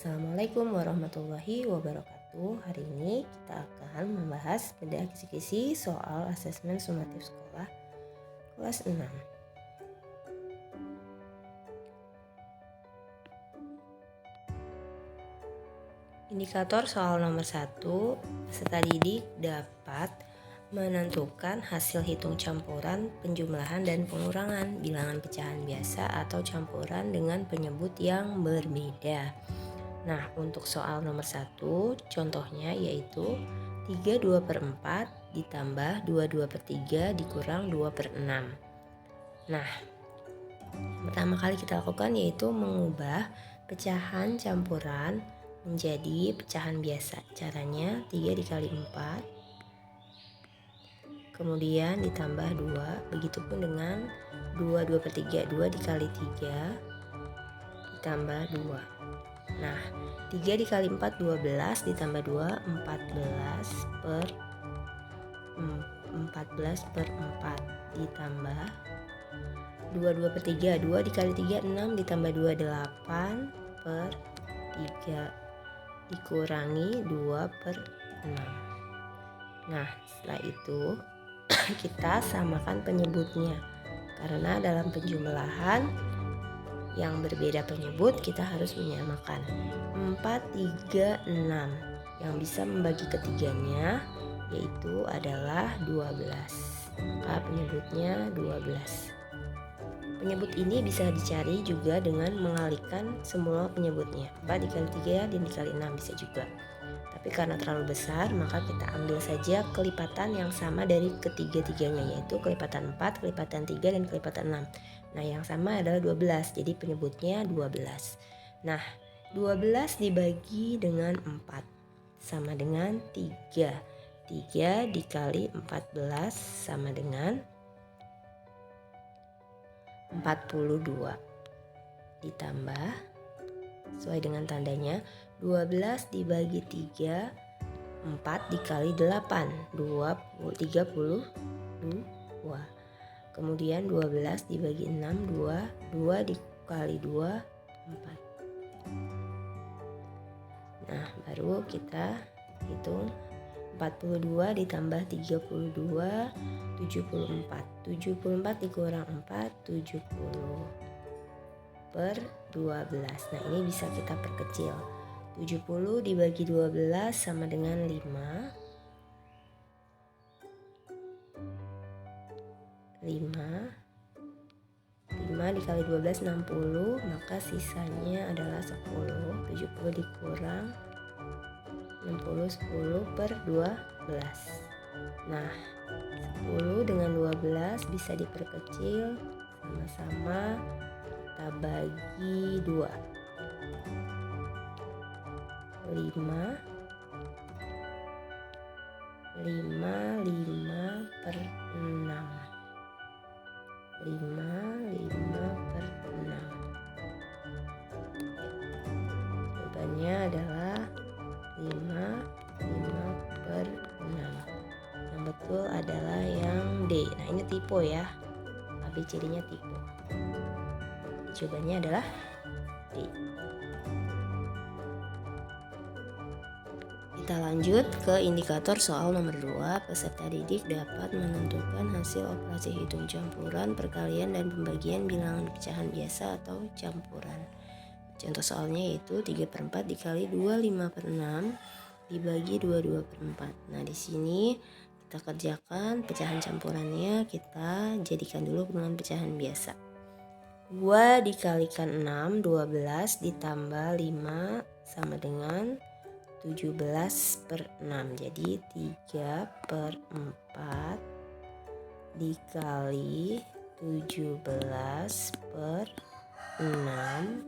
Assalamualaikum warahmatullahi wabarakatuh. Hari ini kita akan membahas beda kisi-kisi soal asesmen sumatif sekolah kelas 6. Indikator soal nomor 1, peserta didik dapat menentukan hasil hitung campuran, penjumlahan, dan pengurangan bilangan pecahan biasa atau campuran dengan penyebut yang berbeda. Nah, untuk soal nomor 1, contohnya yaitu 3/2/4 ditambah 22/3 dikurang 2/6. Nah, pertama kali kita lakukan yaitu mengubah pecahan campuran menjadi pecahan biasa. Caranya 3 dikali 4, kemudian ditambah 2, begitupun dengan 2/3, 2 dikali 3 ditambah 2. Nah, 3 dikali 4 12 ditambah 2 14 per 4 ditambah 2/3, 2 dikali 3 6 ditambah 2 8 per 3 dikurangi 2/6. Nah, setelah itu kita samakan penyebutnya, karena dalam penjumlahan yang berbeda penyebut kita harus menyamakan. 4, 3, 6 yang bisa membagi ketiganya yaitu adalah 12. Maka penyebutnya 12. Penyebut ini bisa dicari juga dengan mengalihkan semua penyebutnya. 4 dikali 3 dan dikali 6 bisa juga. Tapi karena terlalu besar, maka kita ambil saja kelipatan yang sama dari ketiga-tiganya, yaitu kelipatan 4, kelipatan 3, dan kelipatan 6. Nah, yang sama adalah 12, jadi penyebutnya 12. Nah, 12 dibagi dengan 4 sama dengan 3. 3 dikali 14 sama dengan 42. Ditambah, sesuai dengan tandanya, 12 dibagi 3, 4 dikali 8, 32. Kemudian 12 dibagi 6, 2, 2 dikali 2, 4. Nah, baru kita hitung 42 ditambah 32, 74. 74 dikurang 4, 70 per 12. Nah, ini bisa kita perkecil. 70 dibagi 12 sama dengan 5. 5 dikali 12 60, maka sisanya adalah 10. 70 dikurang 60, 10 per 12. Nah, 10 dengan 12 bisa diperkecil, sama-sama kita bagi 2. 5 per 6. 5 per 6. Jawabannya adalah 5 per 6. Yang betul adalah yang D. Nah, ini tipe ya. ABCD-nya tipe. Jawabannya adalah D. Kita lanjut ke indikator soal nomor 2. Peserta didik dapat menentukan hasil operasi hitung campuran, perkalian, dan pembagian bilangan pecahan biasa atau campuran. Contoh soalnya yaitu 3/4 dikali 2, 5/6 dibagi 2/4. Nah, di sini kita kerjakan pecahan campurannya, kita jadikan dulu dengan pecahan biasa. 2 dikalikan 6, 12 ditambah 5 sama dengan 17/6. Jadi 3/4 dikali 17/6.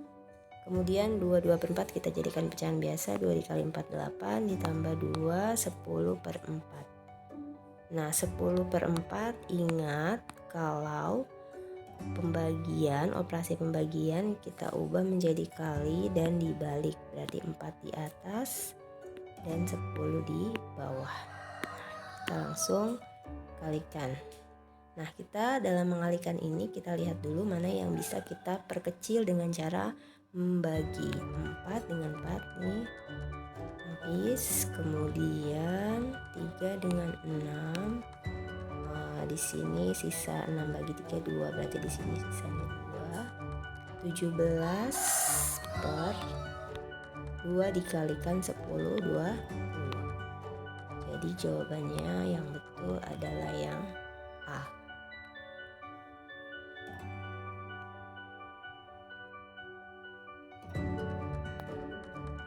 Kemudian 2/4 kita jadikan pecahan biasa. 2 dikali 4 8 ditambah 2 10/4. Nah, 10/4 ingat kalau operasi pembagian kita ubah menjadi kali dan dibalik, berarti 4 di atas dan 10 di bawah. Kita langsung kalikan. Nah, kita dalam mengalihkan ini kita lihat dulu mana yang bisa kita perkecil dengan cara membagi 4 dengan 4 ditulis, kemudian 3 dengan 6. Di sini sisa 6 bagi 3 2, berarti di sini sisanya 2. 17 per 2 dikalikan 10, 20. Jadi jawabannya yang betul adalah yang A.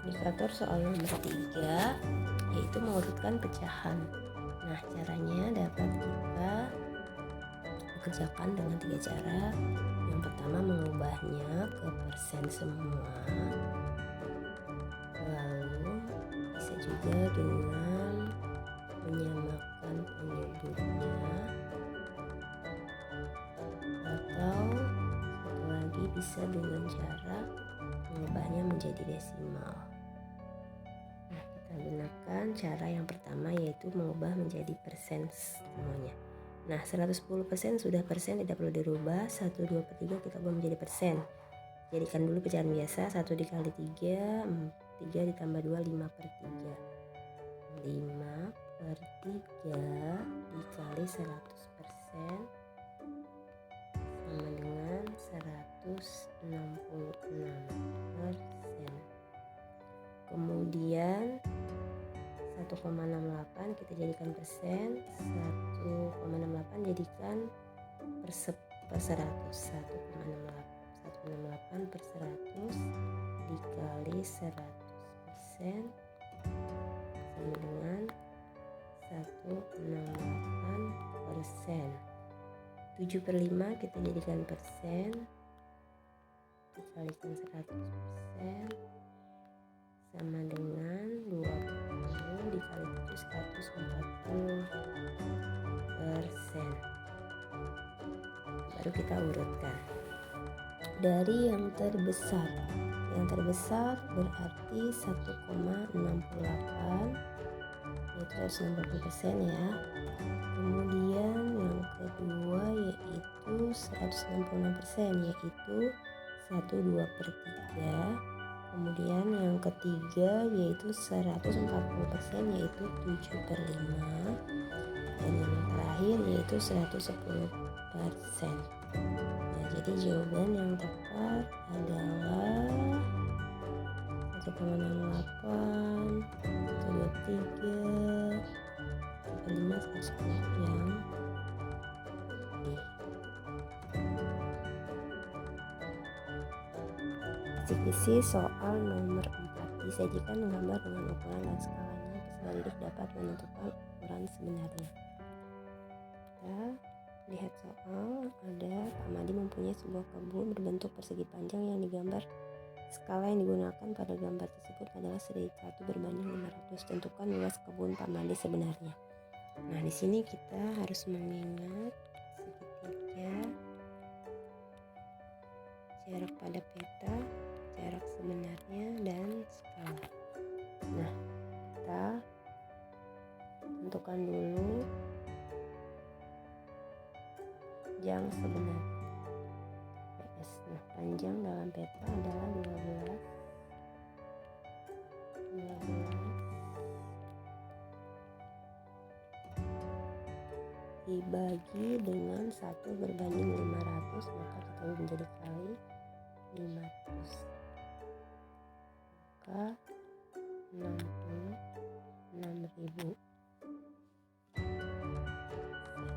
Indikator soal nomor 3 yaitu mengurutkan pecahan. Nah, caranya dapat kita kerjakan dengan 3 cara. Yang pertama, mengubahnya ke persen semua. Lalu bisa juga dengan menyamakan penyebutnya, atau satu lagi bisa dengan cara mengubahnya menjadi desimal. Nah, kita gunakan cara yang pertama, yaitu mengubah menjadi persen semuanya. Nah, 110% sudah persen, tidak perlu dirubah. 1, 2 per 3 kita ubah menjadi persen. Jadikan dulu pecahan biasa. 1 dikali 3, 3 ditambah 2, 5 per 3. 5 per 3 dikali 100% sama dengan 166%. Kemudian 1,68 kita jadikan persen, 1,68 jadikan per 100. 1,68 per 100 dikali 100% sama dengan 168%. 7 per 5 kita jadikan persen, dikalikan 100% sama dengan 20 dikali 7, 140%. Baru kita urutkan dari yang terbesar. Yang terbesar berarti 1,68, yaitu 160% ya. Kemudian yang kedua yaitu 166%, yaitu 1/2 per 3. Kemudian yang ketiga yaitu 140%, yaitu 7 per 5. Dan yang terakhir yaitu 110%. Nah, jadi jawaban yang tepat adalah 1,68, 123, 5, 110 yang D. Kisi-kisi soal nomor 4. Disajikan gambar dengan ukuran dan skalanya. Peserta didik dapat menentukan ukuran sebenarnya. Kita lihat soal. Ada Pak Madi mempunyai sebuah kebun berbentuk persegi panjang yang digambar. Skala yang digunakan pada gambar tersebut adalah 1 berbanding 500. Tentukan luas kebun Pak Madi sebenarnya. Nah, di sini kita harus mengingat segitiga, jarak pada peta, jarak sebenarnya, dan skala. Nah, kita tentukan dulu panjang sebenarnya PS. Nah, panjang dalam peta adalah 12 dibagi dengan 1 berbanding 500, maka kita menjadi kali 500, maka 66.000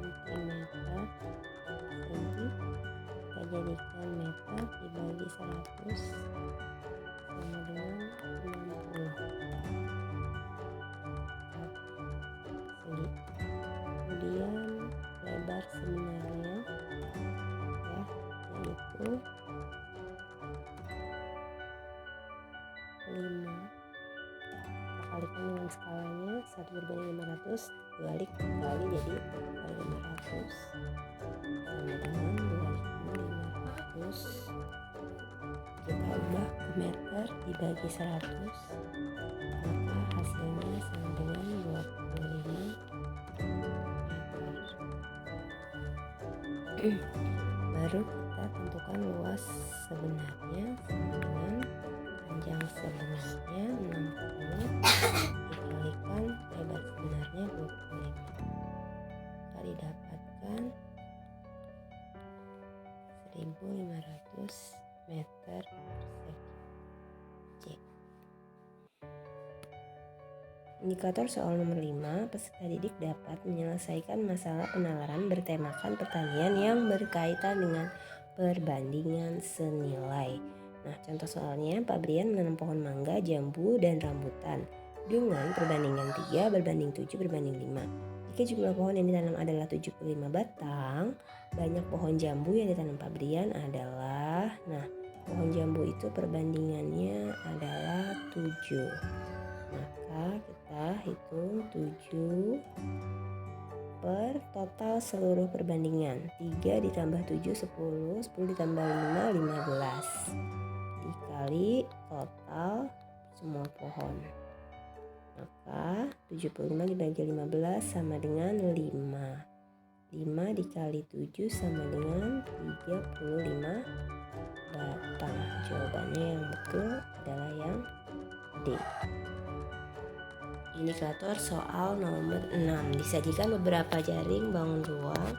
cm. Kita jadikan meter dibagi 100 sama dengan 60 segi. Kemudian lebar sebenarnya ya, yaitu 5. Kita kalikan dengan skalanya, 1 berbanding 500 dibalik kali jadi kali 500 sama dengan 2500. Kita ubah ke meter dibagi 100, maka hasilnya sama dengan 25 meter. Baru kita tentukan luas sebenarnya sama dengan panjang sebenarnya 60 kalikan lebar sebenarnya 25 kali dapatkan 1500 meter persegi. C. Indikator soal nomor 5, peserta didik dapat menyelesaikan masalah penalaran bertemakan pertanian yang berkaitan dengan perbandingan senilai. Nah, contoh soalnya, Pak Brian menanam pohon mangga, jambu, dan rambutan dengan perbandingan 3 berbanding 7 berbanding 5. Jika jumlah pohon yang ditanam adalah 75 batang, banyak pohon jambu yang ditanam Pak Brian adalah, nah, pohon jambu itu perbandingannya adalah 7. Maka kita hitung 7 per total seluruh perbandingan. 3 ditambah 7 10, 10 ditambah 5 15. Dikali total semua pohon. Maka 75 dibagi 15 sama dengan 5. 5 dikali 7 sama dengan 35 batang. Jawabannya yang betul adalah yang D. Indikator soal nomor 6. Disajikan beberapa jaring bangun ruang.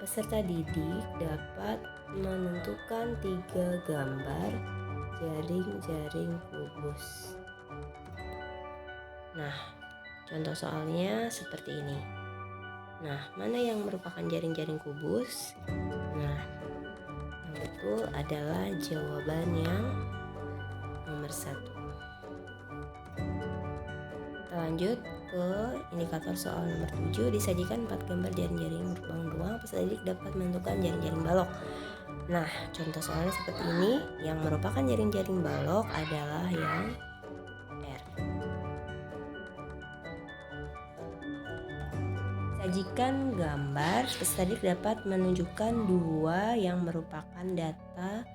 Peserta didik dapat menentukan 3 gambar jaring-jaring kubus. Nah, contoh soalnya seperti ini. Nah, mana yang merupakan jaring-jaring kubus? Nah, yang betul adalah jawaban yang nomor 1. Kita lanjut ke indikator soal nomor 7. Disajikan 4 gambar jaring-jaring bangun ruang. Peserta didik dapat menentukan jaring-jaring balok. Nah, contoh soalnya seperti ini. Yang merupakan jaring-jaring balok adalah yang R. Sajikan gambar. Peserta didik dapat menunjukkan 2 yang merupakan data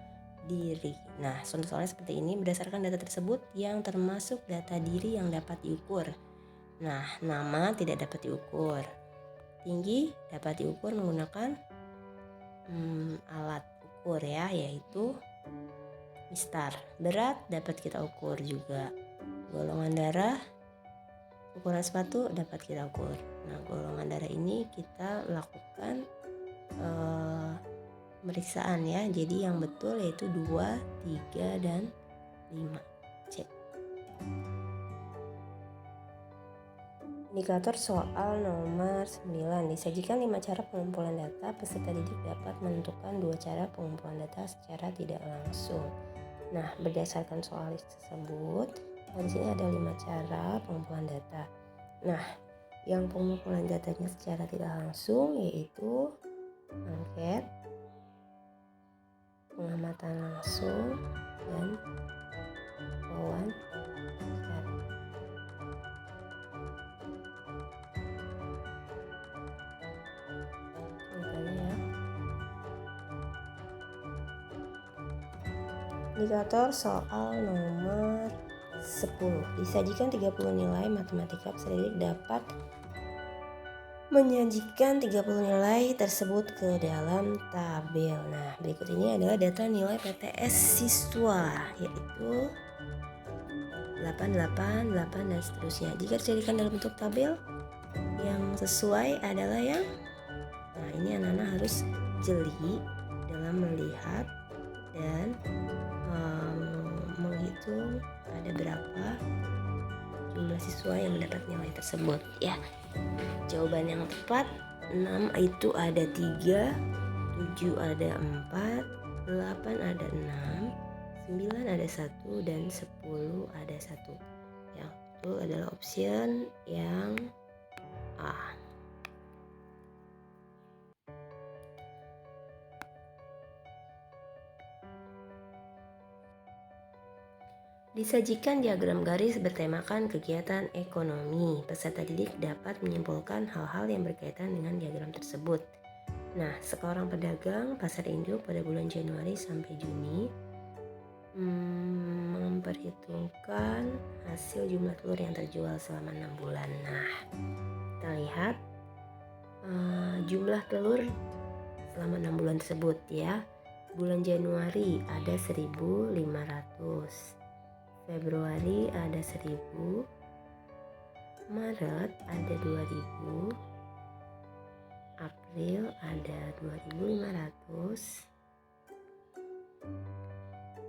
diri. Nah, contoh soalnya seperti ini. Berdasarkan data tersebut yang termasuk data diri yang dapat diukur. Nah, nama tidak dapat diukur. Tinggi dapat diukur menggunakan alat ukur ya, yaitu mistar. Berat dapat kita ukur juga. Golongan darah, ukuran sepatu dapat kita ukur. Nah, golongan darah ini kita lakukan pemeriksaan ya. Jadi yang betul yaitu 2, 3, dan 5. C. Indikator soal nomor 9. Disajikan 5 cara pengumpulan data. Peserta didik dapat menentukan 2 cara pengumpulan data secara tidak langsung. Nah, berdasarkan soal tersebut, di sini ada 5 cara pengumpulan data. Nah, yang pengumpulan datanya secara tidak langsung yaitu angket, pengamatan langsung, dan wawancara. Indikator soal nomor 10. Disajikan 30 nilai matematika. Peserta didik dapat menyajikan 30 nilai tersebut ke dalam tabel. Nah, berikut ini adalah data nilai PTS siswa, yaitu 8, 8, 8, dan seterusnya. Jika dijadikan dalam bentuk tabel, yang sesuai adalah yang, nah, ini anak-anak harus jeli dalam melihat dan menghitung ada berapa jumlah siswa yang mendapat nilai tersebut ya. Jawaban yang tepat 6 itu ada 3, 7 ada 4, 8 ada 6, 9 ada 1, dan 10 ada 1. Yang betul adalah option yang A. Disajikan diagram garis bertemakan kegiatan ekonomi. Peserta didik dapat menyimpulkan hal-hal yang berkaitan dengan diagram tersebut. Nah, seorang pedagang pasar induk pada bulan Januari sampai Juni memperhitungkan hasil jumlah telur yang terjual selama 6 bulan. Nah, kita lihat jumlah telur selama 6 bulan tersebut ya. Bulan Januari ada 1.500, Februari ada 1.000, Maret ada 2000, April ada 2500,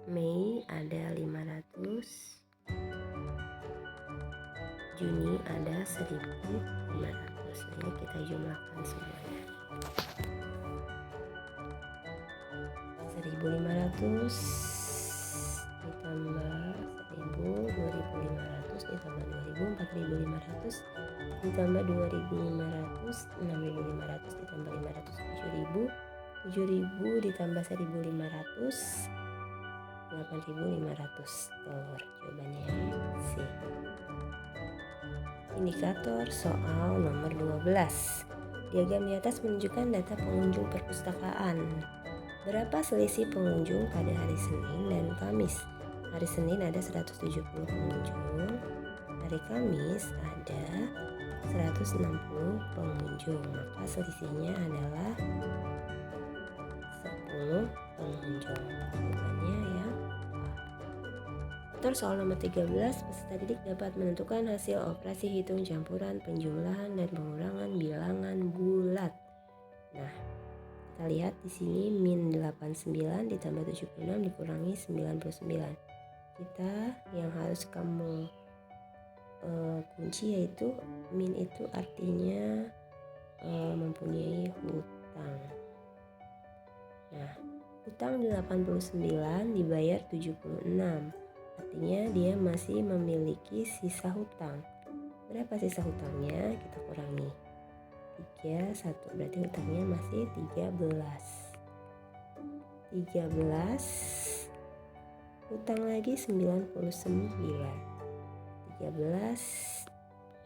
Mei ada 500, Juni ada 1500. Ini kita jumlahkan semuanya. 1500 ditambah 1000, 2500 ditambah 2000, 4500 ditambah 2500, 6500 ditambah 500, 7000, 7000 ditambah 1500, 8500 telur. Jawabannya C. Indikator soal nomor 12. Diagram di atas menunjukkan data pengunjung perpustakaan. Berapa selisih pengunjung pada hari Senin dan Kamis? Hari Senin ada 170 pengunjung, hari Kamis ada 160 pengunjung. Maka selisihnya adalah 10 pengunjung. Jawabannya ya. Indikator soal nomor 13, peserta didik dapat menentukan hasil operasi hitung campuran, penjumlahan, dan pengurangan bilangan bulat. Nah, kita lihat di sini min 89 ditambah 76 dikurangi 99. Kita yang harus kamu kunci yaitu min itu artinya mempunyai hutang. Nah, hutang 89 dibayar 76. Artinya dia masih memiliki sisa hutang. Berapa sisa hutangnya? Kita kurangi 31, berarti hutangnya masih 13. Hutang lagi 99. 13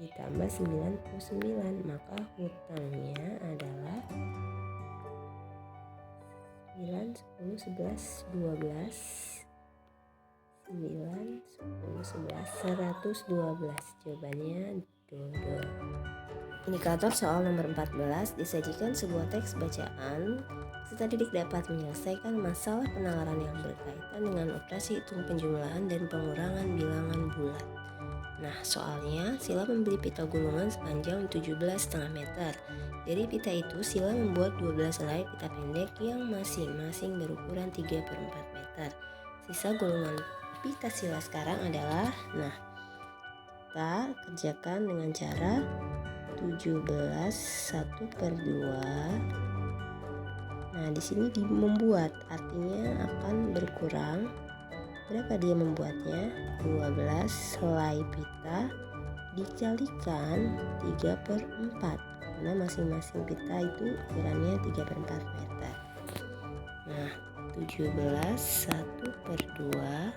ditambah 99, maka hutangnya adalah 9, 10, 11, 12, 9, 10, 11, 112. Jawabannya dodol. Indikator soal nomor 14, disajikan sebuah teks bacaan. Peserta didik dapat menyelesaikan masalah penalaran yang berkaitan dengan operasi hitung penjumlahan dan pengurangan bilangan bulat. Nah, soalnya Sila membeli pita gulungan sepanjang 17,5 meter. Dari pita itu Sila membuat 12 helai pita pendek yang masing-masing berukuran 3/4 meter. Sisa gulungan pita Sila sekarang adalah, nah, kita kerjakan dengan cara 17 1/2. Nah, di sini membuat artinya akan berkurang. Berapa dia membuatnya? 12 helai pita dikalikan 3/4, karena masing-masing pita itu ukurannya 3/4 meter. Nah, 17 1/2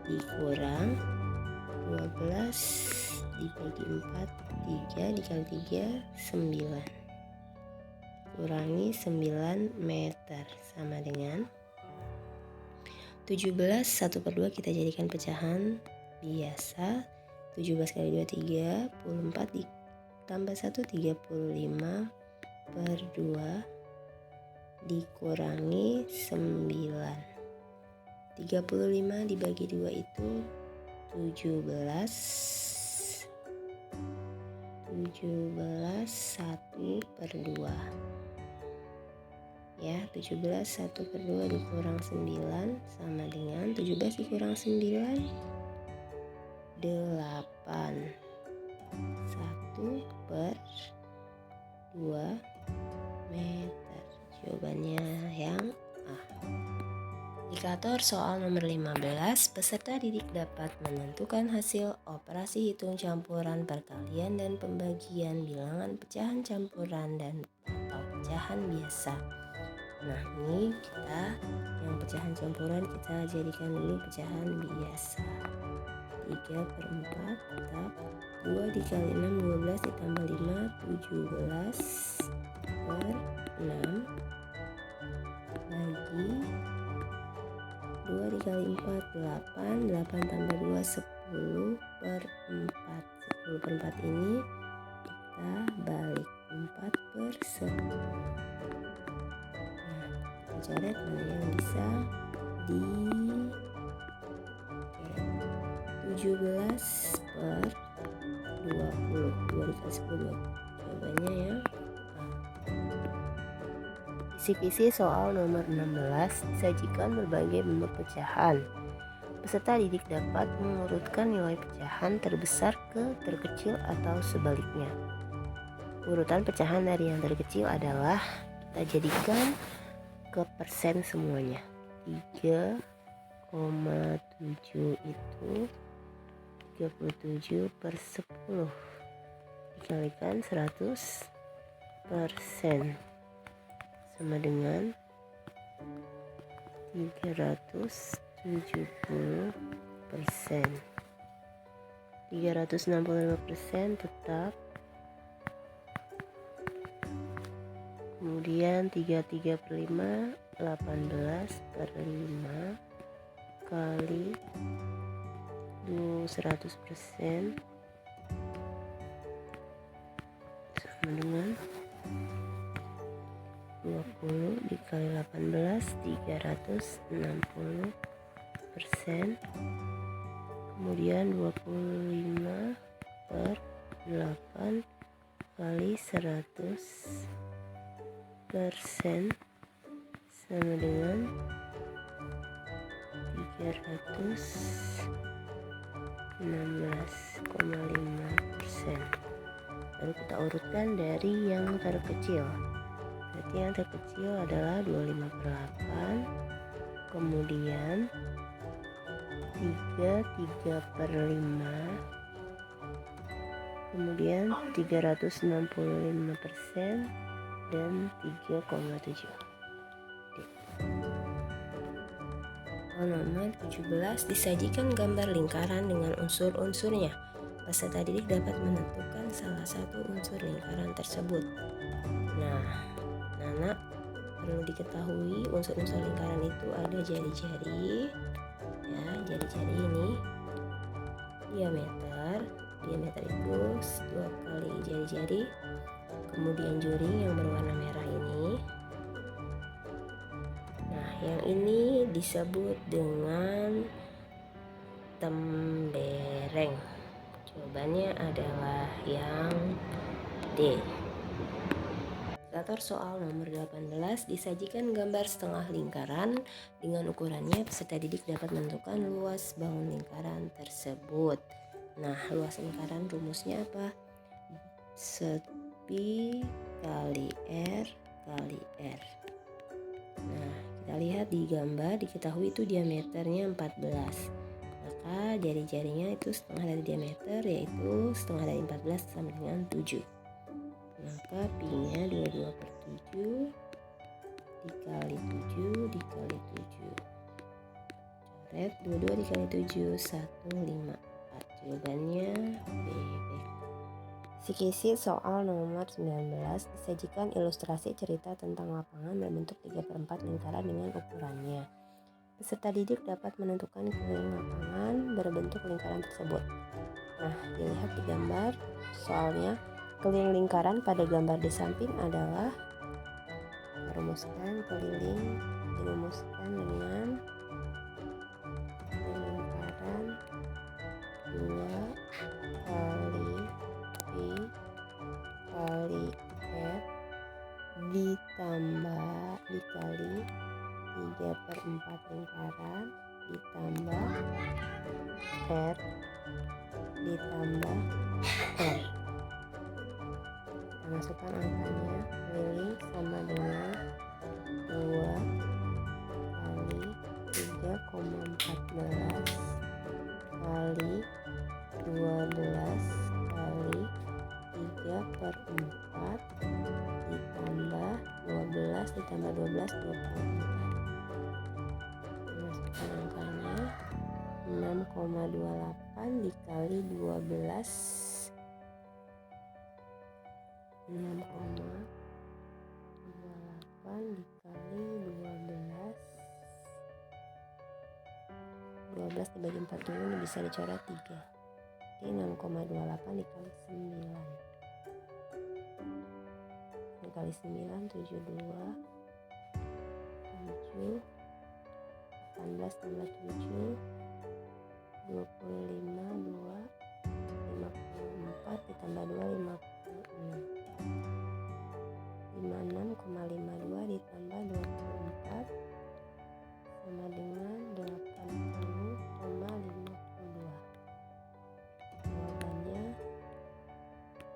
dikurang 12 dibagi 4, 3 dikali 3, 9. Kurangi 9 meter sama dengan 17 1/2 kita jadikan pecahan biasa. 17 kali 2 34 ditambah 1 35/2 dikurangi 9. 35 dibagi 2 itu 17 1/2. Ya, 17 1/2 dikurang 9 sama dengan 17 dikurang 9 8. 1/2 meter. Jawabannya yang A. Indikator soal nomor 15, peserta didik dapat menentukan hasil operasi hitung campuran, perkalian, dan pembagian bilangan pecahan campuran dan atau pecahan biasa. Nah, ini kita yang pecahan campuran kita jadikan dulu pecahan biasa. 3/4 tetap 2 dikali 6 12 ditambah 5 17/6 bagi 2 dikali 4 8 tambah 2 10/4. 10/4 ini kita balik 4/10. Coret mana yang bisa di 17 per 20. 2 dikali 10, 20. Jawabannya ya. Kisi-kisi soal nomor 16 disajikan berbagai bentuk pecahan. Peserta didik dapat mengurutkan nilai pecahan terbesar ke terkecil atau sebaliknya. Urutan pecahan dari yang terkecil adalah kita jadikan ke persen semuanya. 3,7 itu 37 per 10 dikalikan 100 persen sama dengan 370 persen. 365 persen tetap. Kemudian 33 per 5, 18 per 5 kali 100 persen sama dengan 20 dikali 18, 360 persen. Kemudian 25 per 8 kali 100 persen sama dengan 316,5 persen. Lalu kita urutkan dari yang terkecil. Berarti yang terkecil adalah 25 per 8, kemudian 3 per 5, kemudian 365 persen dan 3,7. Nomor 17 disajikan gambar lingkaran dengan unsur-unsurnya. Peserta didik dapat menentukan salah satu unsur lingkaran tersebut. Nah, anak perlu diketahui unsur-unsur lingkaran itu ada jari-jari. Ya, jari-jari ini diameter itu 2 kali jari-jari. Kemudian juring yang berwarna merah ini. Nah, yang ini disebut dengan tembereng. Jawabannya adalah yang D. Indikator soal nomor 18 disajikan gambar setengah lingkaran dengan ukurannya. Peserta didik dapat menentukan luas bangun lingkaran tersebut. Nah, luas lingkaran rumusnya apa? Pi kali R kali R. Nah, kita lihat di gambar, diketahui itu diameternya 14. Maka jari-jarinya itu setengah dari diameter, yaitu setengah dari 14 sama dengan 7. Maka pi-nya 22 per 7 dikali 7 dikali 7. Coret 22 dikali 7, 154. Jawabannya B. Kisi-kisi soal nomor 19 disajikan ilustrasi cerita tentang lapangan berbentuk 3/4 lingkaran dengan ukurannya. Peserta didik dapat menentukan keliling lapangan berbentuk lingkaran tersebut. Nah, dilihat di gambar soalnya, keliling lingkaran pada gambar di samping adalah dirumuskan dengan lingkaran 2 kali Pi kali R dikali 3/4 lingkaran ditambah R ditambah R. Kita masukkan angkanya, keliling sama dengan 2 kali 3,14 kali 12 kali 3/4 ditambah 12 ditambah 12, 24. Masukkan angkanya, 6,28 dikali 12, 6,28 dikali 12 dibagi 4 dulu, ini bisa dicoret 3. Jadi 6,28 dikali 9 dikali 9, 72, 7, 18 tambah 7, 25, 2, 54 ditambah 2, 56. 56,52 ditambah 24 sama dengan 80,52. Jawabannya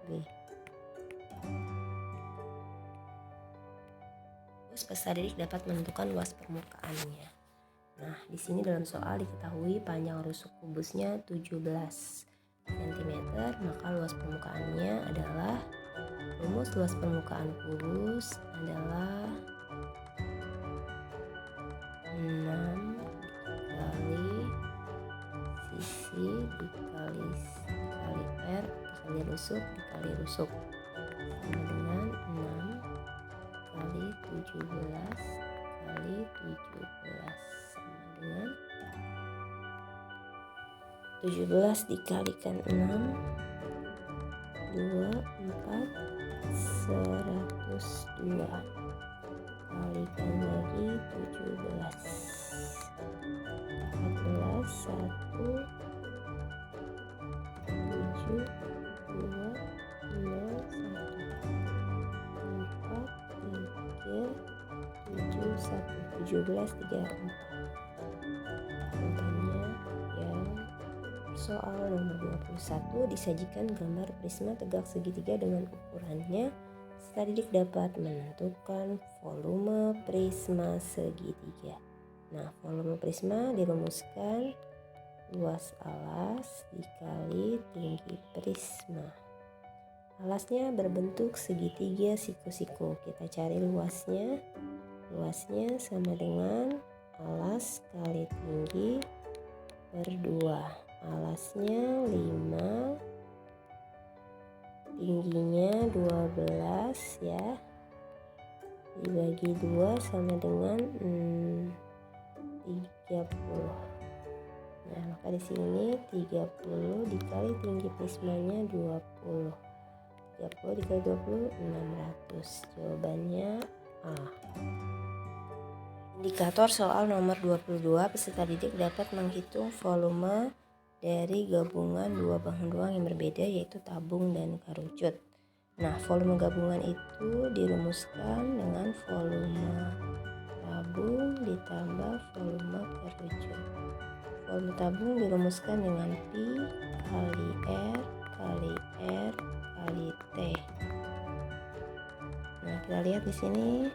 B. Peserta didik dapat menentukan luas permukaannya. Nah, di sini dalam soal diketahui panjang rusuk kubusnya 17 cm, maka luas permukaannya adalah, rumus luas permukaan kubus adalah 6 kali sisi dikali R dikali rusuk dikali rusuk sama dengan 6 kali 17 kali 17 sama dengan 17 dikalikan 6 2, 4, 102 kalikan lagi 17 14 1 7 2 0 1 4 3 7 1 17 34. Jawabannya yang soal nomor 21, disajikan gambar prisma tegak segitiga dengan ukurannya. Peserta didik dapat menentukan volume prisma segitiga. Nah, volume prisma dirumuskan luas alas dikali tinggi prisma. Alasnya berbentuk segitiga siku-siku. Kita cari luasnya. Luasnya sama dengan alas kali tinggi per 2. Alasnya 5, tingginya 12 ya, dibagi 2 sama dengan 30. Nah, maka di sini 30 dikali tinggi prismanya 20. 30 dikali 20 600. Jawabannya A. Indikator soal nomor 22, peserta didik dapat menghitung volume dari gabungan dua bahan ruang yang berbeda, yaitu tabung dan kerucut. Nah, volume gabungan itu dirumuskan dengan volume tabung ditambah volume kerucut. Volume tabung dirumuskan dengan Pi kali R kali R kali T. Nah, kita lihat di sini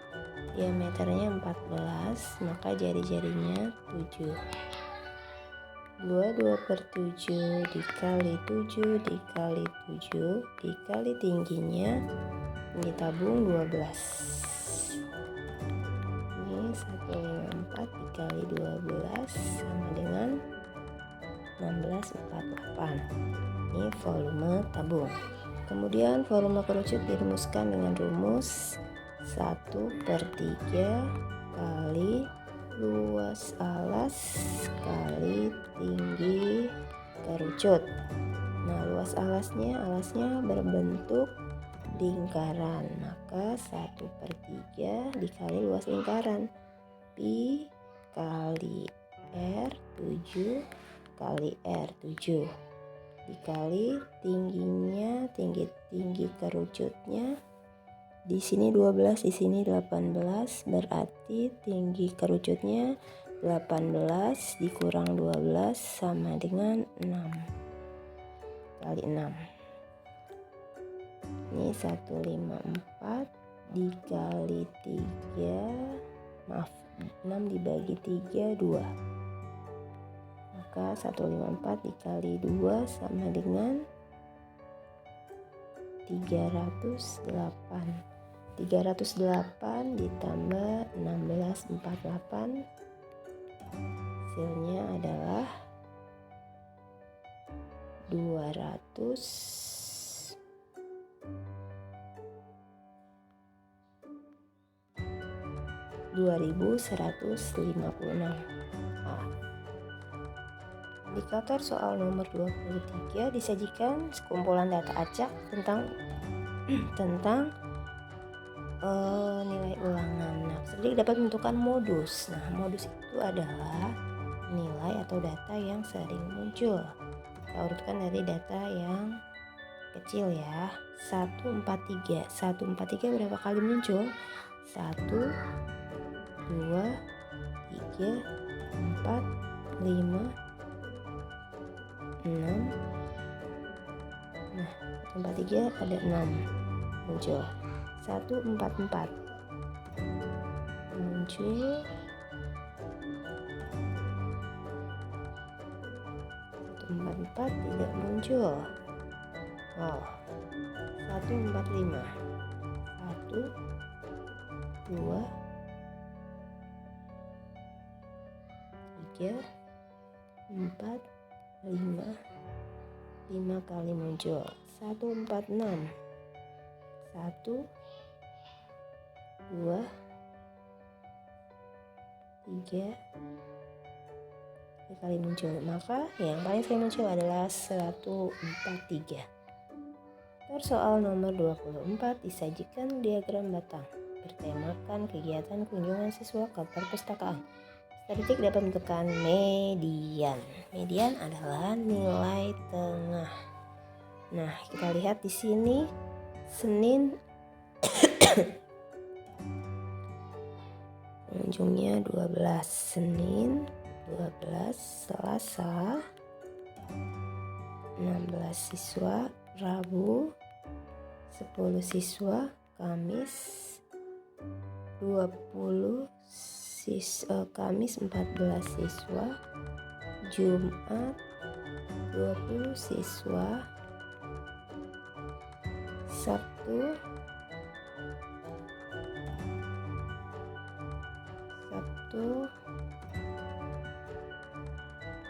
diameternya 14, maka jari-jarinya 7. 2/7 dikali 7 dikali 7 dikali tingginya, tinggi tabung 12. Ini 154 dikali 12 sama dengan 1648. Ini volume tabung. Kemudian volume kerucut dirumuskan dengan rumus 1/3 kali luas alas kali tinggi kerucut. Nah, luas alasnya berbentuk lingkaran, maka 1/3 dikali luas lingkaran, Pi kali R 7 kali R 7 dikali tingginya, tinggi kerucutnya di sini 12, di sini 18, berarti tinggi kerucutnya 18 dikurang 12 sama dengan 6 kali 6. Ini 154 dikali 3, 6 dibagi 3 2. Maka 154 dikali 2 sama dengan 308. 308 ditambah 1648, hasilnya adalah 2156. Indikator soal nomor 23, disajikan sekumpulan data acak tentang nilai ulangan. Nah, peserta dapat menentukan modus. Nah, modus itu adalah nilai atau data yang sering muncul. Kita urutkan dari data yang kecil ya. 143. 143 berapa kali muncul? 1, 2, 3, 4, 5, 6. Nah, 143 ada 6 muncul. 144 muncul. 144 tidak muncul. 145. 1, 2, 3, 4, 5. 5 kali muncul. 146. 1, 2, 3 kali muncul. Maka yang paling sering muncul adalah 143. Soal nomor 24 disajikan diagram batang bertemakan kegiatan kunjungan siswa ke perpustakaan. Statistik dapat menentukan median. Median adalah nilai tengah. Nah, kita lihat di sini Senin pengunjungnya 12, Senin 12, Selasa 16 siswa, Rabu 10 siswa, Kamis 20 siswa, Kamis 14 siswa, Jumat 20 siswa, Sabtu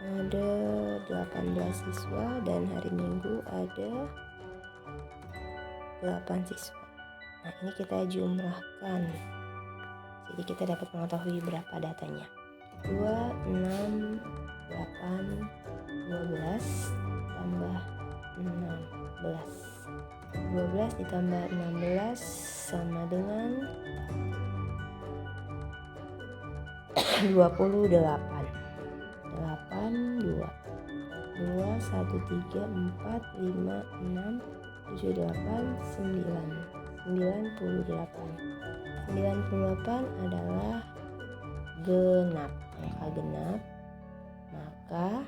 ada 18 siswa dan hari Minggu ada 8 siswa. Nah, ini kita jumlahkan. Jadi kita dapat mengetahui berapa datanya. 2, 6, 8, 12 tambah 16. 12 ditambah 16 sama dengan 28. 8, 2, 1, 3, 4, 5, 6, 7, 8, 9. 98. 98 adalah genap, angka genap. Maka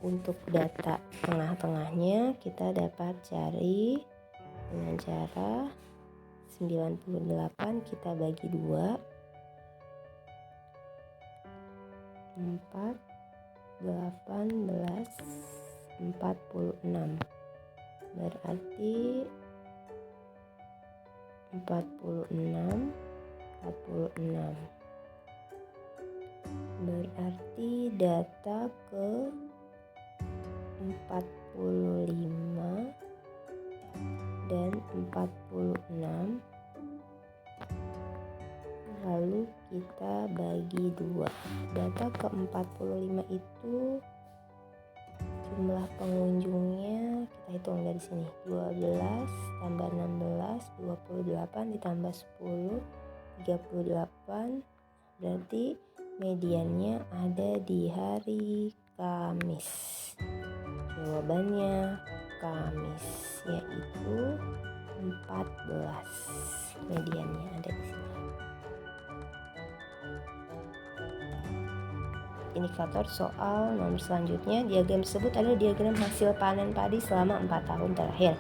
untuk data tengah-tengahnya kita dapat cari dengan cara 98 kita bagi 2, 4, 18, 46. Berarti 46. Berarti data ke 45 dan 46. Lalu kita bagi 2. Data ke 45 itu jumlah pengunjungnya kita hitung dari sini. 12 tambah 16, 28 ditambah 10, 38. Berarti mediannya ada di hari Kamis. Jawabannya Kamis, yaitu 14. Mediannya ada di sini. Indikator soal nomor selanjutnya, diagram tersebut adalah diagram hasil panen padi selama 4 tahun terakhir.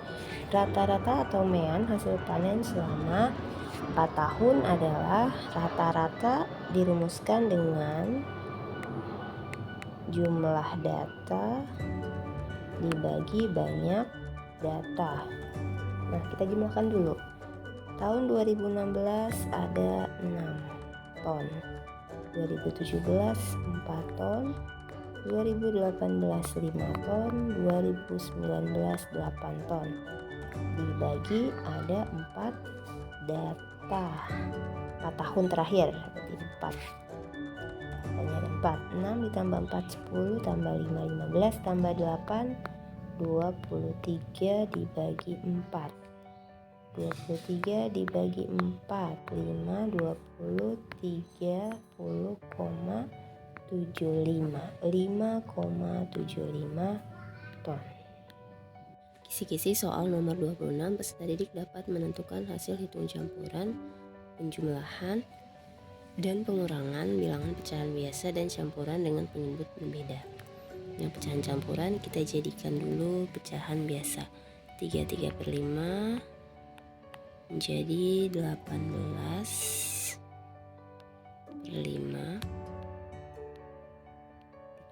Rata-rata atau mean hasil panen selama 4 tahun adalah rata-rata dirumuskan dengan jumlah data dibagi banyak data. Nah, kita jumlahkan dulu. Tahun 2016 ada 6 ton. 2017 4 ton, 2018 5 ton, 2019 8 ton. Dibagi ada 4 data. 4 tahun terakhir, berarti 4. Hanya ada 4. 6 ditambah 4 10 tambah 5 15 tambah 8 23 dibagi 4. 23 dibagi 4, 5, 20, 30,7 5,75 ton. Kisi-kisi soal nomor 26, peserta didik dapat menentukan hasil hitung campuran, penjumlahan, dan pengurangan bilangan pecahan biasa dan campuran dengan penyebut berbeda. Yang pecahan campuran kita jadikan dulu pecahan biasa. 33/5 menjadi 18/5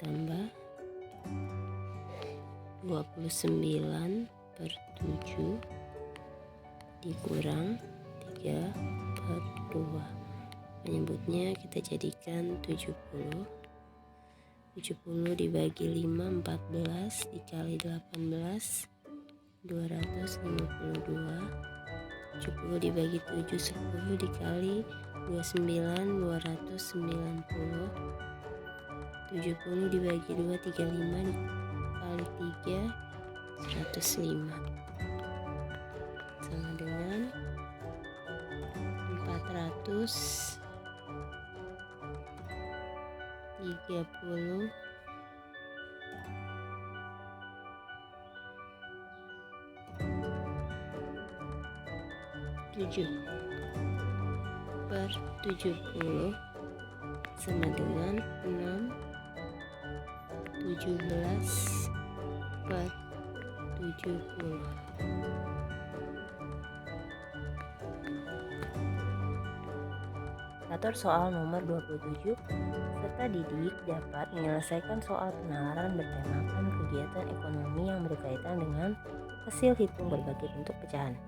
ditambah 29/7 dikurang 3/2. Penyebutnya kita jadikan 70. 70 dibagi 5 14 dikali 18 252. 70 dibagi 7 10 dikali 29 290. 70 dibagi 2 35 dikali 3 105 sama dengan 430 7/70 sama dengan 6/17/70. Atur soal nomor 27, peserta didik dapat menyelesaikan soal penalaran bertemakan kegiatan ekonomi yang berkaitan dengan hasil hitung berbagai bentuk pecahan.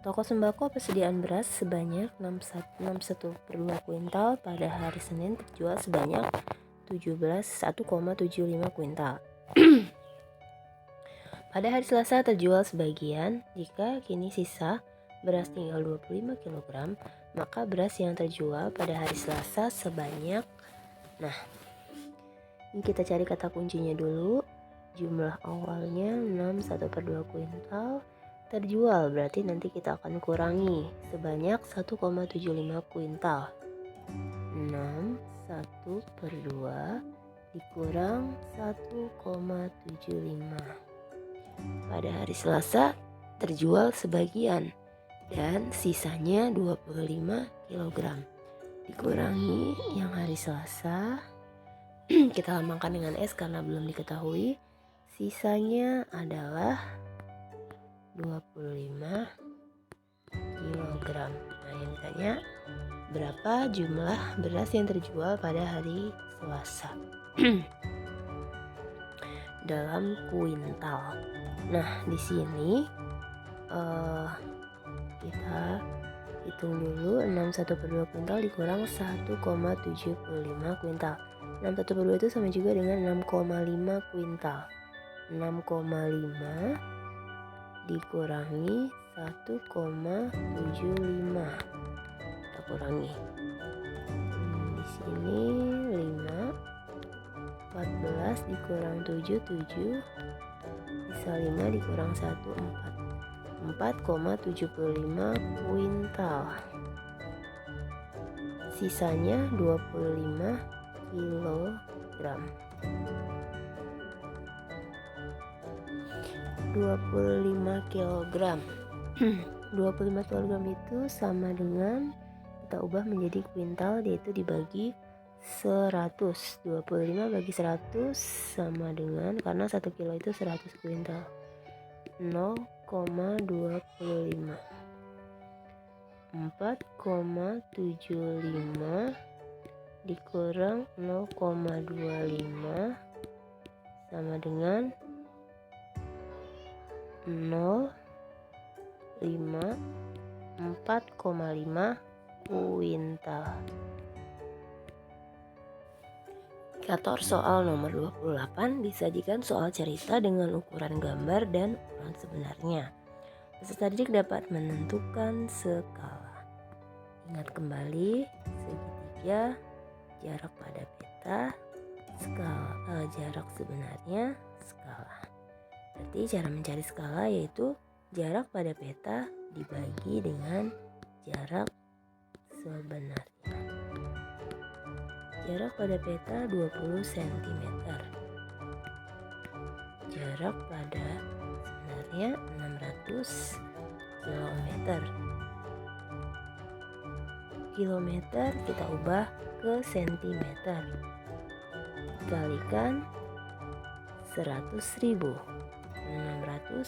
Toko sembako persediaan beras sebanyak 1/2 kuintal pada hari Senin terjual sebanyak 1,75 kuintal. Pada hari Selasa terjual sebagian. Jika kini sisa beras tinggal 25 kg, maka beras yang terjual pada hari Selasa sebanyak, ini kita cari kata kuncinya dulu. Jumlah awalnya 1/2 kuintal, terjual berarti nanti kita akan kurangi sebanyak 1,75 kuintal. 1/2 dikurang 1,75. Pada hari Selasa terjual sebagian dan sisanya 25 kg. Dikurangi yang hari Selasa, kita lambangkan dengan S karena belum diketahui. Sisanya adalah 25 kg. Nah, yang ditanya berapa jumlah beras yang terjual pada hari Selasa dalam kuintal. Nah, di sini kita hitung dulu 61/2 kuintal dikurang 1,75 kuintal. 61/2 itu sama juga dengan 6,5 kuintal. 6,5 dikurangi 1,75. Kita kurangi. Di sini 5, 14 dikurang 7 sisa 5 dikurang 1 4,75 kuintal. Sisanya 25 kg. 25 kg. 25 kg itu sama dengan, kita ubah menjadi kuintal, yaitu dibagi 100. 25 bagi 100 sama dengan, karena 1 kilo itu 100 kuintal, 0,25. 4,75 dikurang 0,25 sama dengan 4,5 kuintal. Indikator soal nomor 28 disajikan soal cerita dengan ukuran gambar dan ukuran sebenarnya. Peserta didik dapat menentukan skala. Ingat kembali, segitiga, jarak pada peta, skala, jarak sebenarnya, skala. Berarti cara mencari skala yaitu jarak pada peta dibagi dengan jarak sebenarnya. Jarak pada peta 20 cm. Jarak pada sebenarnya 600 km. Kilometer kita ubah ke sentimeter. Kalikan 100.000. 600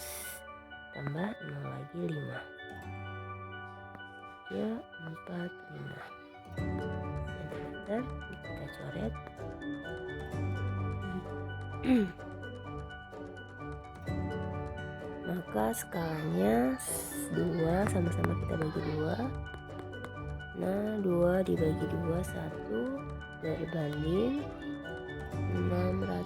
tambah 0 lagi 5. 3, 4, 5 cm. Kita coret. Maka skalanya 2, sama-sama kita bagi 2. Nah, 2 dibagi 2 1 berbanding 600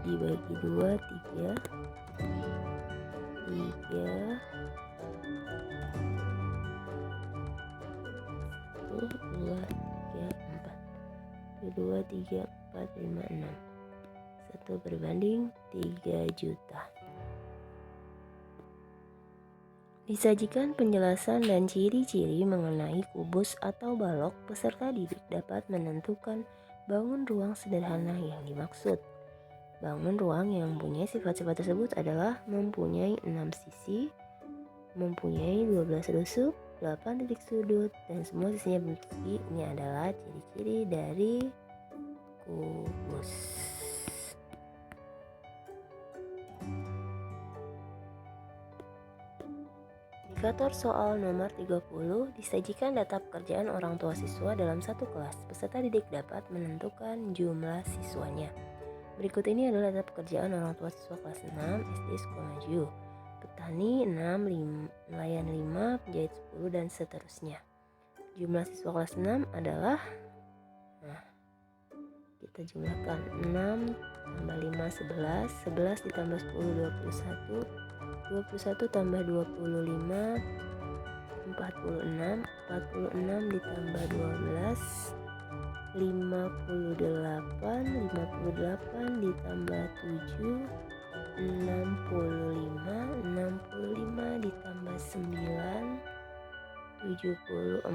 dibagi 2 3 1 2 3 4 2 3 4 5 6 1 berbanding 3 juta. Disajikan penjelasan dan ciri-ciri mengenai kubus atau balok. Peserta didik dapat menentukan bangun ruang sederhana yang dimaksud. Bangun ruang yang mempunyai sifat-sifat tersebut adalah mempunyai 6 sisi, mempunyai 12 rusuk, 8 titik sudut, dan semua sisinya persegi. Ini adalah ciri-ciri dari kubus. Indikator soal nomor 30, disajikan data pekerjaan orang tua siswa dalam satu kelas. Peserta didik dapat menentukan jumlah siswanya. Berikut ini adalah data pekerjaan orang tua siswa kelas 6 SD Sekolah Maju. Petani 6, nelayan 5, penjahit 10, dan seterusnya. Jumlah siswa kelas 6 adalah, kita jumlahkan 6 tambah 5 11, 11 ditambah 10 21, 21 tambah 25 46, 46 ditambah 12 58, 58 ditambah 7 65, 65 ditambah 9 74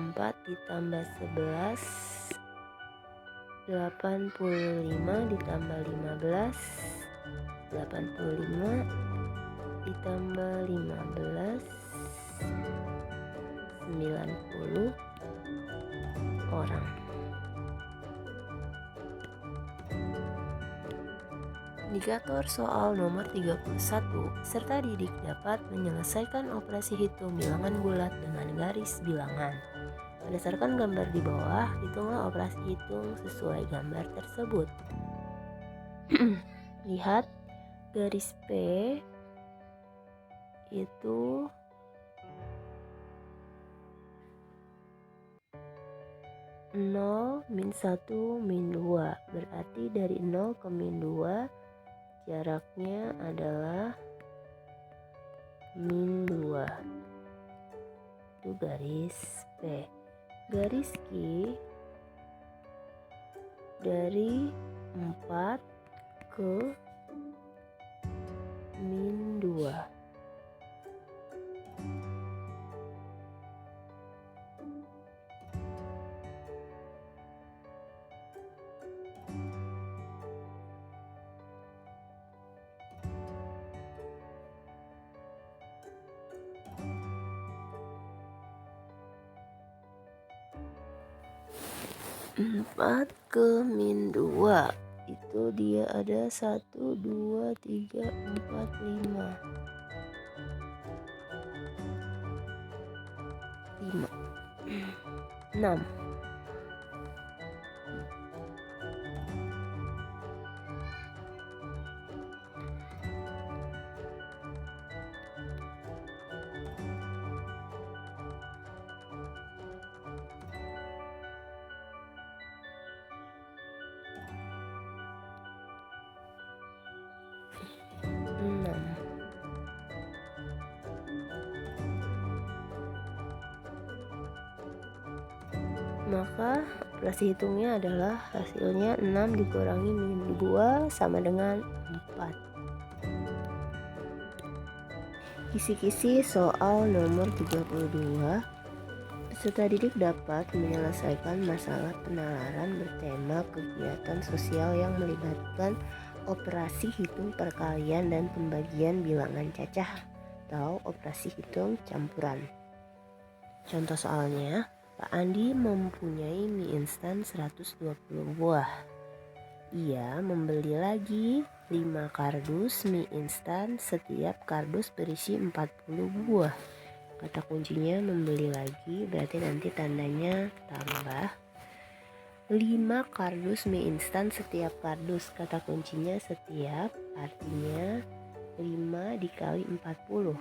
ditambah 11 85 ditambah 15 85 ditambah 15 90 orang. Indikator soal nomor 31, peserta didik dapat menyelesaikan operasi hitung bilangan bulat dengan garis bilangan. Berdasarkan gambar di bawah, hitunglah operasi hitung sesuai gambar tersebut. Lihat garis P itu (0, -1, -2). Berarti dari 0 ke -2 jaraknya adalah -2. Itu garis P. Garis Q dari 4 ke -2. Empat ke -2 itu dia ada 1 2 3 4 5 6. Maka operasi hitungnya adalah hasilnya 6 dikurangi -2 sama dengan 4. Kisi-kisi soal nomor 32. Peserta didik dapat menyelesaikan masalah penalaran bertema kegiatan sosial yang melibatkan operasi hitung perkalian dan pembagian bilangan cacah atau operasi hitung campuran. Contoh soalnya, Pak Andi mempunyai mie instan 120 buah. Ia membeli lagi 5 kardus mie instan, setiap kardus berisi 40 buah. Kata kuncinya membeli lagi, berarti nanti tandanya tambah 5 kardus mie instan, setiap kardus kata kuncinya setiap, artinya 5 dikali 40.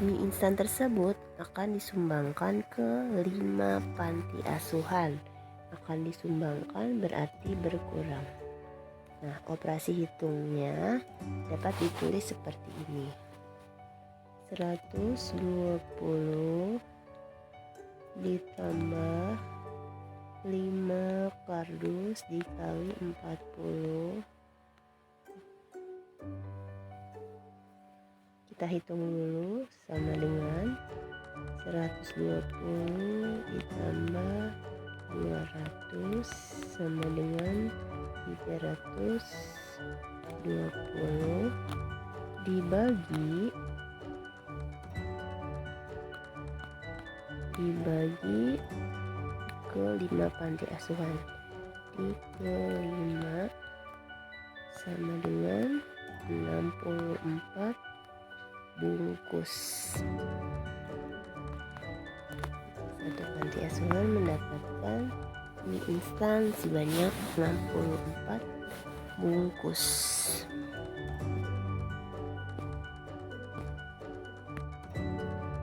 Mie instan tersebut akan disumbangkan ke 5 panti asuhan. Akan disumbangkan berarti berkurang. Nah, operasi hitungnya dapat ditulis seperti ini. 120 ditambah 5 kardus dikali 40. Kita hitung dulu, sama dengan 120 ditambah 200 sama dengan 320 dibagi ke 5 panti asuhan. Ke 5 sama dengan 64 bungkus. Satu panti asuhan mendapatkan mie instan sebanyak 64 bungkus.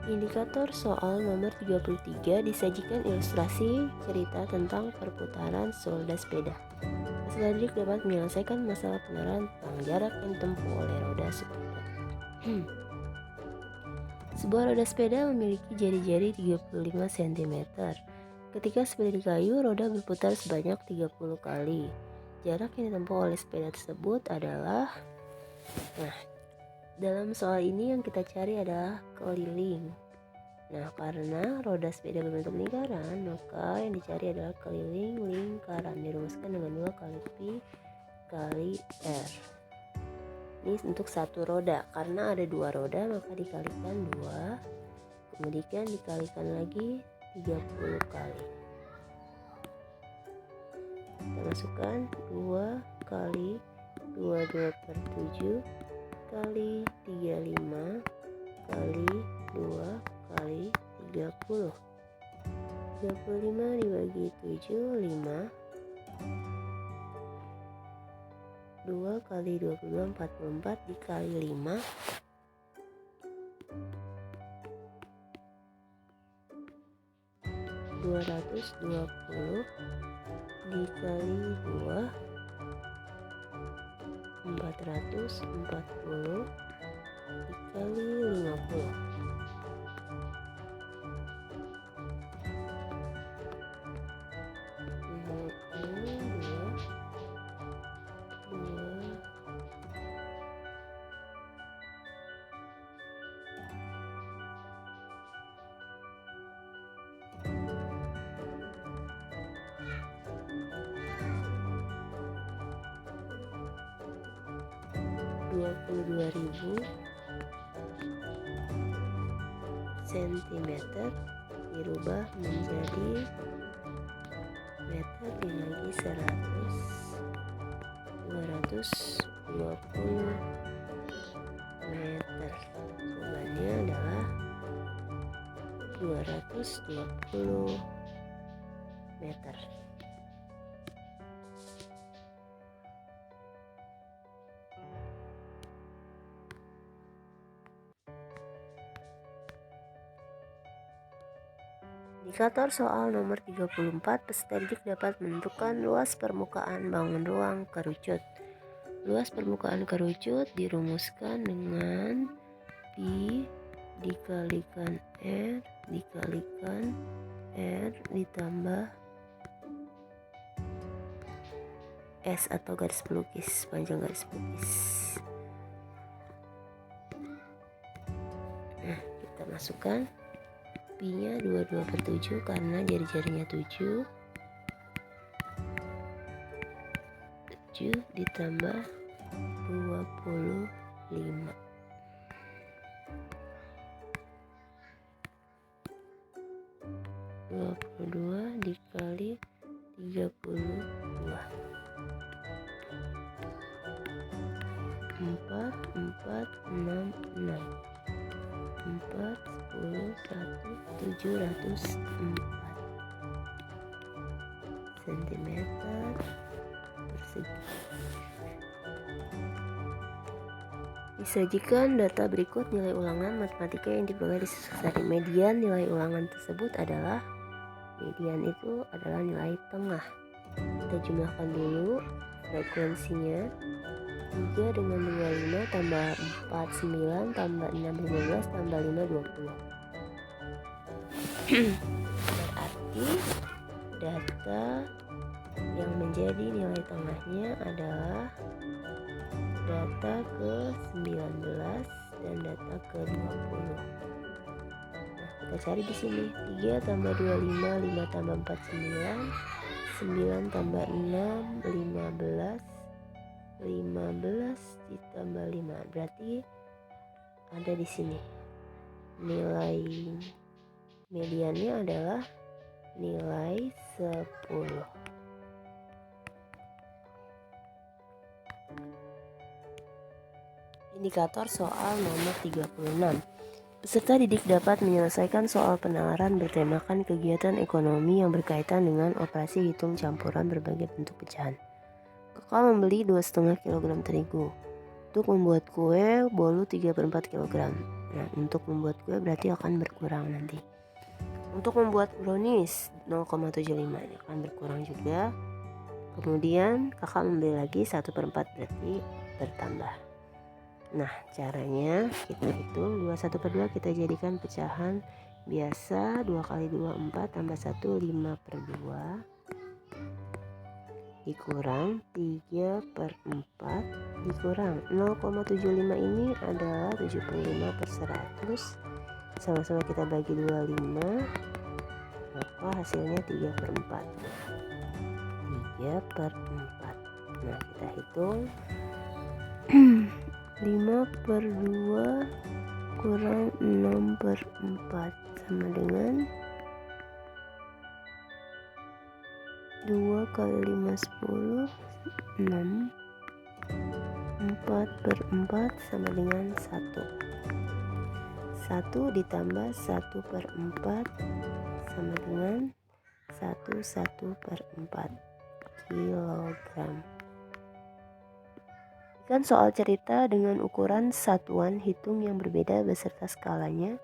Indikator soal nomor 33 disajikan ilustrasi cerita tentang perputaran roda sepeda. Peserta didik dapat menyelesaikan masalah penalaran tentang jarak yang ditempuh oleh roda sepeda. Sebuah roda sepeda memiliki jari-jari 35 cm. Ketika sepeda di kayu, roda berputar sebanyak 30 kali. Jarak yang ditempuh oleh sepeda tersebut adalah... Nah, dalam soal ini yang kita cari adalah keliling. Nah, karena roda sepeda berbentuk lingkaran, maka yang dicari adalah keliling lingkaran. Dirumuskan dengan 2 kali Pi kali R. Ini untuk satu roda. Karena ada 2 roda, maka dikalikan 2. Kemudian dikalikan lagi 30 kali. Kita masukkan 2 kali 22 per 7 kali 35 kali 2 kali 30. 35 dibagi 7, 5. 2 kali 22, 44 dikali 5. 220 dikali 2, 440 dikali 50. ribu sentimeter dirubah menjadi meter dibagi 220 meter. Jawabannya adalah 220 meter. Indikator soal nomor 34, peserta didik dapat menentukan luas permukaan bangun ruang kerucut. Luas permukaan kerucut dirumuskan dengan Pi dikalikan R dikalikan R ditambah S atau garis pelukis, panjang garis pelukis. Nah, kita masukkan Pi-nya 22/7 karena jari-jarinya 7. 7 ditambah 25. 22 dikali 32. 4, 4, 6, 6. 4, 10, 1, 704 cm persegi. Disajikan data berikut nilai ulangan matematika yang diperoleh di siswa tadi. Median nilai ulangan tersebut adalah, median itu adalah nilai tengah. Kita jumlahkan dulu frekuensinya. 3 dengan 25 tambah 4 9 tambah 6 15 tambah 5 20. Berarti data yang menjadi nilai tengahnya adalah data ke 19 dan data ke 20. Nah, kita cari di sini. 3 tambah 25, 5 tambah 4 9, 9 tambah 6 15, 15 ditambah 5. Berarti ada di sini. Nilai mediannya adalah nilai 10. Indikator soal nomor 36. Peserta didik dapat menyelesaikan soal penalaran bertemakan kegiatan ekonomi yang berkaitan dengan operasi hitung campuran berbagai bentuk pecahan. Kakak membeli 2,5 kg terigu. Untuk membuat kue bolu 3/4 kg. Nah, untuk membuat kue berarti akan berkurang nanti. Untuk membuat brownies 0,75 ini akan berkurang juga. Kemudian kakak membeli lagi 1/4 berarti bertambah. Nah, caranya kita hitung 21/2 kita jadikan pecahan biasa. 2 kali 2 4 tambah 1 5/2 dikurang 3/4 dikurang 0,75 ini adalah 75/100. Sama-sama kita bagi 25, maka hasilnya 3/4. 3/4. Nah, kita hitung 5/2 kurang 6/4 sama dengan 2 kali 5 10, 6. 4/4 sama dengan 1. 1 ditambah 1/4 sama dengan 1/4 kilogram. Kan soal cerita dengan ukuran satuan hitung yang berbeda beserta skalanya.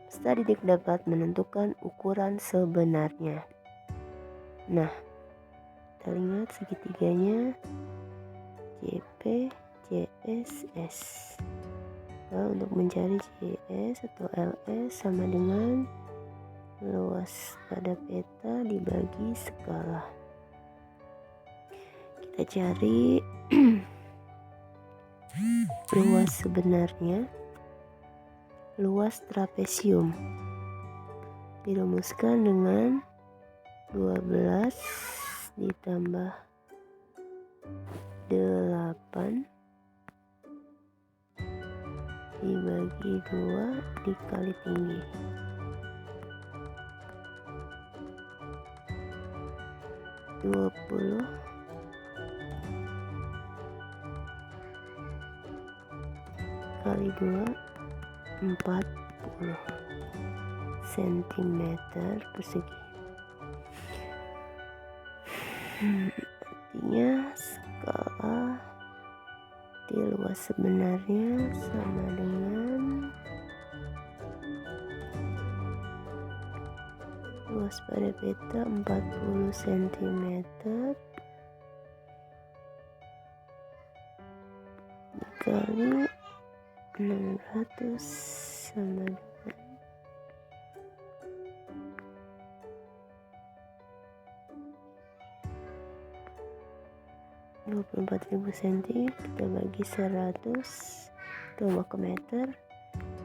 Peserta didik dapat menentukan ukuran sebenarnya. Nah, kita lihat segitiganya JP, JS, S. Nah, untuk mencari JS atau LS sama dengan luas pada peta dibagi skala. Kita cari luas sebenarnya. Luas trapesium dirumuskan dengan 12 ditambah 8 dibagi 2 dikali tinggi. 20 kali 2 40 cm persegi. Artinya skala di luas sebenarnya sama dengan luas pada peta 40 cm dikali 600 sama dengan 24.000 cm kita bagi 100 tambah ke meter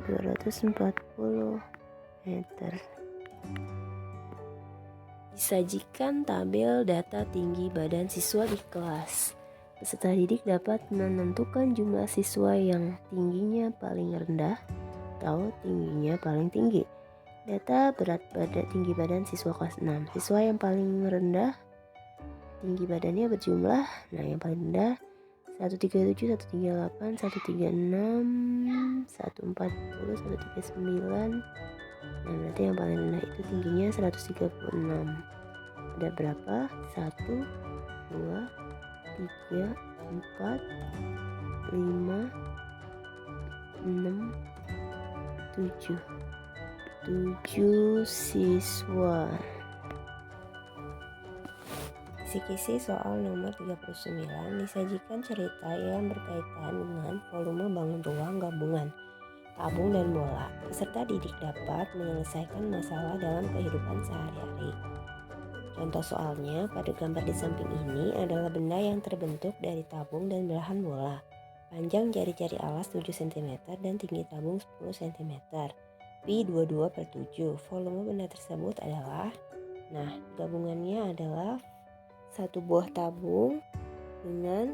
240 meter. Disajikan tabel data tinggi badan siswa di kelas. Peserta didik dapat menentukan jumlah siswa yang tingginya paling rendah atau tingginya paling tinggi. Data berat badan tinggi badan siswa kelas 6. Siswa yang paling rendah tinggi badannya berjumlah, yang paling rendah 137, 138, 136, 140, 139. Berarti yang paling rendah itu tingginya 136. Ada berapa? 1, 2, 3, 4, 5, 6, 7. 7 siswa. Kisi-kisi soal nomor 39, disajikan cerita yang berkaitan dengan volume bangun ruang gabungan, tabung dan bola. Peserta didik dapat menyelesaikan masalah dalam kehidupan sehari-hari. Contoh soalnya, pada gambar di samping ini adalah benda yang terbentuk dari tabung dan belahan bola. Panjang jari-jari alas 7 cm dan tinggi tabung 10 cm. Pi 22/7. Volume benda tersebut adalah, gabungannya adalah satu buah tabung dengan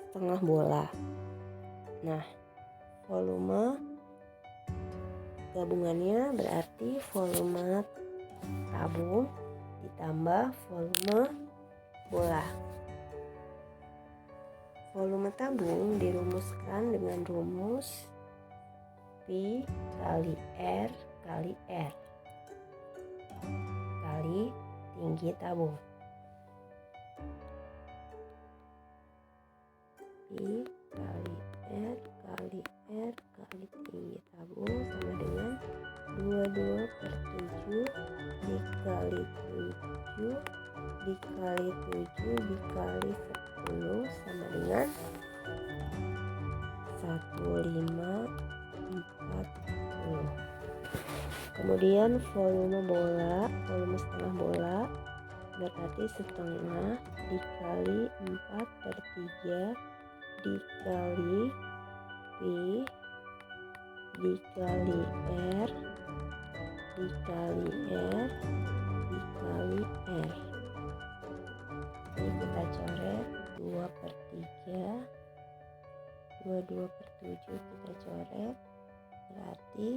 setengah bola. Volume gabungannya berarti volume tabung ditambah volume bola. Volume tabung dirumuskan dengan rumus Pi kali R kali R kali tinggi tabung. Pi kali R kali R kali tinggi tabung sama dengan 22/7 dikali 7 dikali 7 dikali 10 sama dengan 1540. Kemudian volume setengah bola berarti setengah dikali 4/3 dikali Pi dikali R dikali R dikali R. Ini kita coret 2/3, 22/7 kita coret, berarti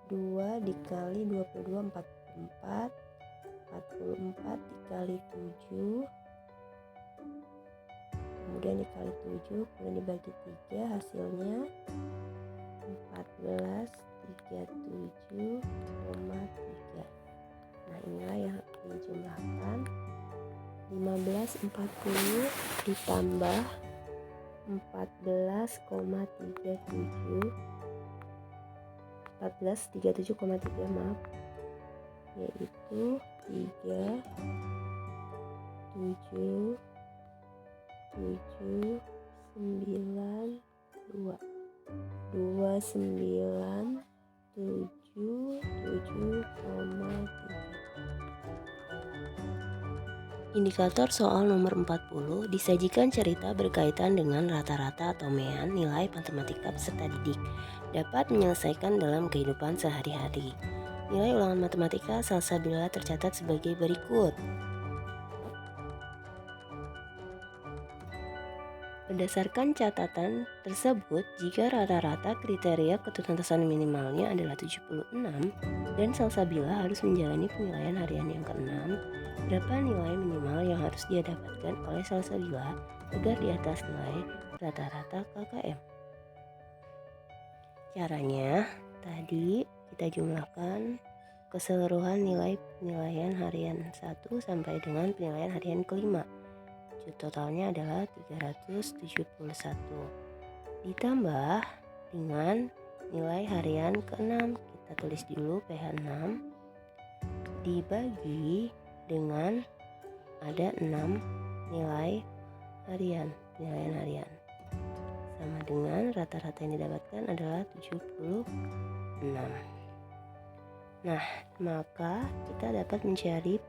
2 dikali 22 44, 44 dikali 7, kemudian dikali 7, kemudian dibagi 3, hasilnya 1437,3. Inilah yang dijumlahkan. 1540 ditambah 14,37, yaitu 3,797,3. Indikator soal nomor 40, disajikan cerita berkaitan dengan rata-rata atau mean nilai matematika peserta didik dapat menyelesaikan dalam kehidupan sehari-hari. Nilai ulangan matematika salsabila tercatat sebagai berikut. Berdasarkan catatan tersebut, jika rata-rata kriteria ketuntasan minimalnya adalah 76 dan salsabila harus menjalani penilaian harian yang ke-6, berapa nilai minimal yang harus dia dapatkan oleh salsabila agar di atas nilai rata-rata KKM? Caranya, tadi kita jumlahkan keseluruhan nilai penilaian harian 1 sampai dengan penilaian harian ke-5. Totalnya adalah 371. Ditambah dengan nilai harian ke-6. Kita tulis dulu PH6 dibagi dengan ada 6 nilai harian, penilaian harian. Sama dengan rata-rata yang didapatkan adalah 76. Maka kita dapat mencari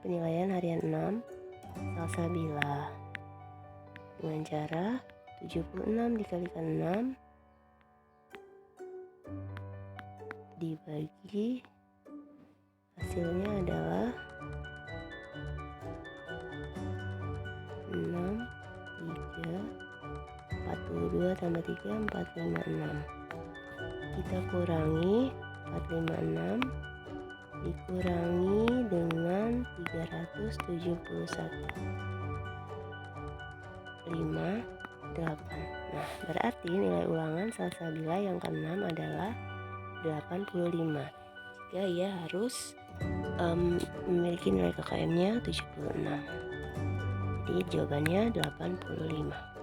penilaian harian 6 salsabila dengan cara 76 dikalikan 6 dibagi hasilnya adalah 6, 3, 42 tambah 3, 456. Kita kurangi 456 dikurangi dengan 371, 58. Nah, berarti nilai ulangan Salsabila yang ke-6 adalah 85. Jika ia harus memiliki nilai KKM-nya 76. Jadi jawabannya 85.